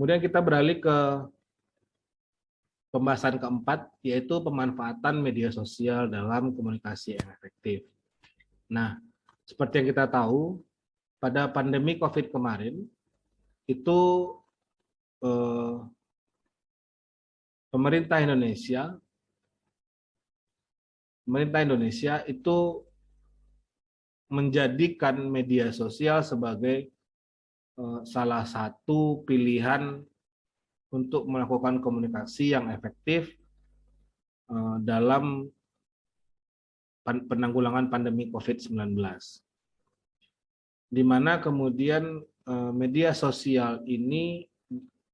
Kemudian kita beralih ke pembahasan keempat, yaitu pemanfaatan media sosial dalam komunikasi yang efektif. Nah, seperti yang kita tahu, pada pandemi COVID kemarin, itu pemerintah Indonesia itu menjadikan media sosial sebagai salah satu pilihan untuk melakukan komunikasi yang efektif dalam penanggulangan pandemi COVID-19. Di mana kemudian media sosial ini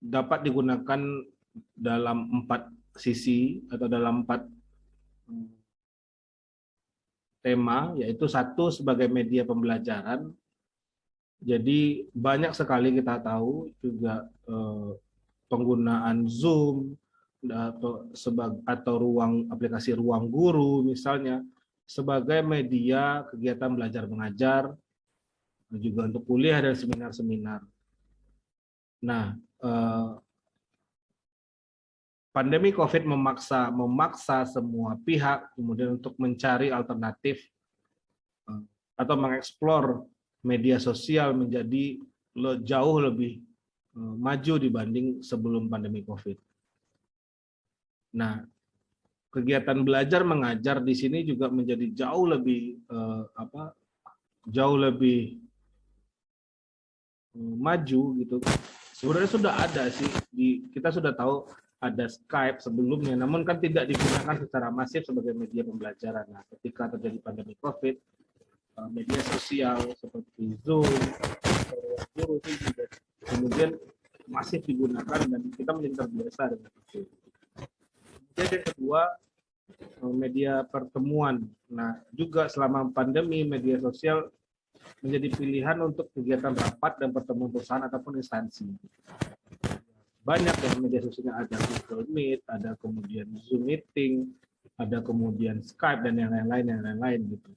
dapat digunakan dalam 4 sisi atau dalam 4 tema, yaitu 1 sebagai media pembelajaran. Jadi banyak sekali kita tahu juga penggunaan Zoom atau aplikasi ruang guru misalnya sebagai media kegiatan belajar mengajar, juga untuk kuliah dan seminar-seminar. Nah, pandemi COVID memaksa semua pihak kemudian untuk mencari alternatif atau mengeksplor media sosial menjadi jauh lebih maju dibanding sebelum pandemi COVID. Nah, kegiatan belajar mengajar di sini juga menjadi jauh lebih maju gitu. Sebenarnya sudah ada sih, kita sudah tahu ada Skype sebelumnya, namun kan tidak digunakan secara masif sebagai media pembelajaran. Nah, ketika terjadi pandemi COVID, media sosial seperti Zoom, guru itu juga kemudian masif digunakan dan kita menjadi terbiasa dengan itu. Kemudian yang kedua, media pertemuan. Nah, juga selama pandemi media sosial menjadi pilihan untuk kegiatan rapat dan pertemuan perusahaan ataupun instansi. Banyak yang media sosialnya, ada Google Meet, ada kemudian Zoom Meeting, ada kemudian Skype dan yang lain-lain gitu.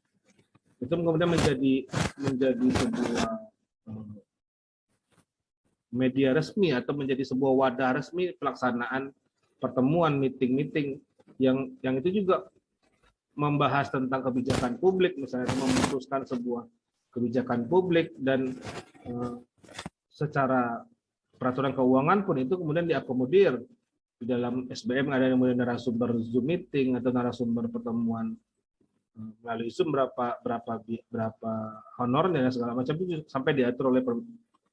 Itu kemudian menjadi sebuah media resmi atau menjadi sebuah wadah resmi pelaksanaan pertemuan meeting yang itu juga membahas tentang kebijakan publik, misalnya memutuskan sebuah kebijakan publik dan secara peraturan keuangan pun itu kemudian diakomodir di dalam SBM. Ada yang narasumber Zoom meeting atau narasumber pertemuan melalui Zoom berapa honornya dan segala macam itu sampai diatur oleh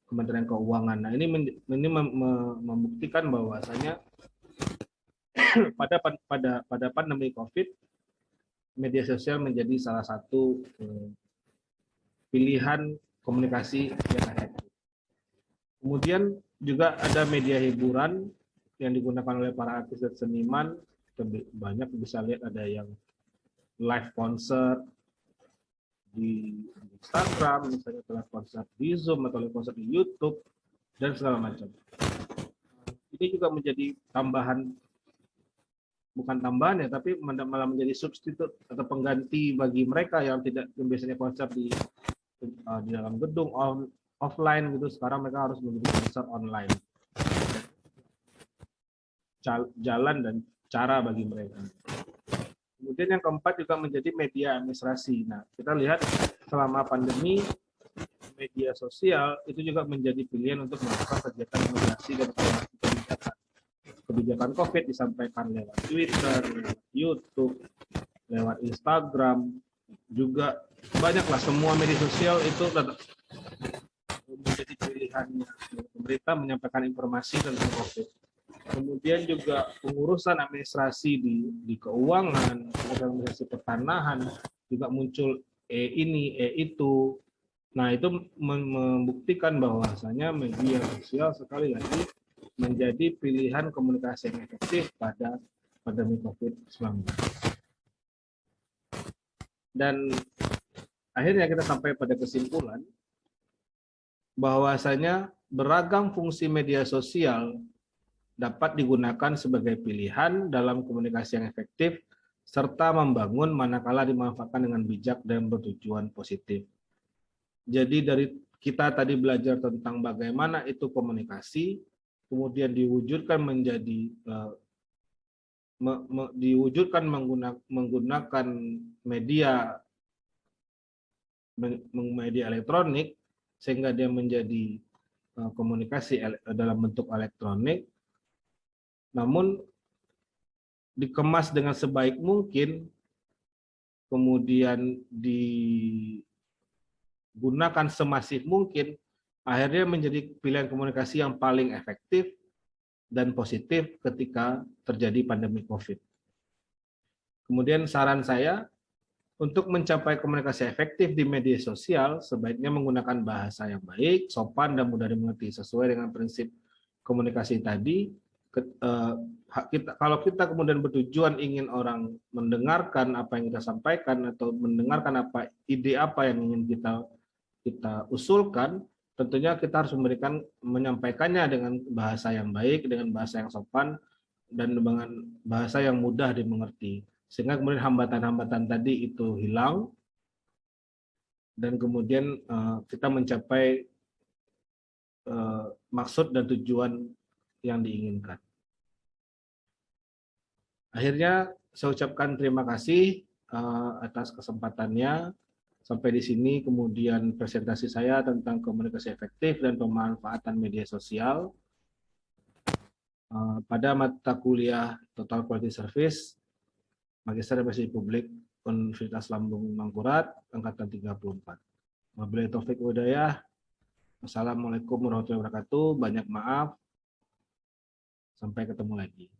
Kementerian Keuangan. Nah, ini membuktikan bahwasanya pada pandemi COVID, media sosial menjadi salah satu pilihan komunikasi yang efektif. Kemudian juga ada media hiburan yang digunakan oleh para artis dan seniman. Banyak bisa lihat ada yang live concert di Instagram, misalnya live concert di Zoom atau live concert di YouTube dan segala macam. Ini juga menjadi tambahan, bukan tambahan ya, tapi malah menjadi substitut atau pengganti bagi mereka yang biasanya konser di dalam gedung offline gitu. Sekarang mereka harus menjadi konser online. Jalan dan cara bagi mereka. Kemudian yang keempat juga menjadi media administrasi. Nah, kita lihat selama pandemi, media sosial itu juga menjadi pilihan untuk melakukan kegiatan administrasi dan kebijakan COVID disampaikan lewat Twitter, lewat YouTube, lewat Instagram, juga banyaklah, semua media sosial itu menjadi pilihannya. Pemerintah menyampaikan informasi tentang COVID. Kemudian juga pengurusan administrasi di keuangan, administrasi pertanahan, juga muncul ini, itu. Nah, itu membuktikan bahwasanya media sosial sekali lagi menjadi pilihan komunikasi yang efektif pada pandemi COVID-19. Dan akhirnya kita sampai pada kesimpulan bahwasanya beragam fungsi media sosial dapat digunakan sebagai pilihan dalam komunikasi yang efektif serta membangun manakala dimanfaatkan dengan bijak dan bertujuan positif. Jadi dari kita tadi belajar tentang bagaimana itu komunikasi, kemudian diwujudkan menjadi diwujudkan menggunakan media elektronik, sehingga dia menjadi komunikasi dalam bentuk elektronik, namun dikemas dengan sebaik mungkin, kemudian digunakan semasif mungkin, akhirnya menjadi pilihan komunikasi yang paling efektif dan positif ketika terjadi pandemi COVID. Kemudian saran saya, untuk mencapai komunikasi efektif di media sosial, sebaiknya menggunakan bahasa yang baik, sopan, dan mudah dimengerti sesuai dengan prinsip komunikasi tadi. Kalau kita kemudian bertujuan ingin orang mendengarkan apa yang kita sampaikan atau mendengarkan ide apa yang ingin kita usulkan, tentunya kita harus menyampaikannya dengan bahasa yang baik, dengan bahasa yang sopan, dan dengan bahasa yang mudah dimengerti. Sehingga kemudian hambatan-hambatan tadi itu hilang, dan kemudian kita mencapai maksud dan tujuan yang diinginkan. Akhirnya saya ucapkan terima kasih atas kesempatannya. Sampai di sini kemudian presentasi saya tentang komunikasi efektif dan pemanfaatan media sosial pada mata kuliah Total Quality Service Magister Bahasa Publik Universitas Lambung Mangkurat angkatan 34. Wabillahi taufik walhidayah. Wassalamualaikum warahmatullahi wabarakatuh. Banyak maaf. Sampai ketemu lagi.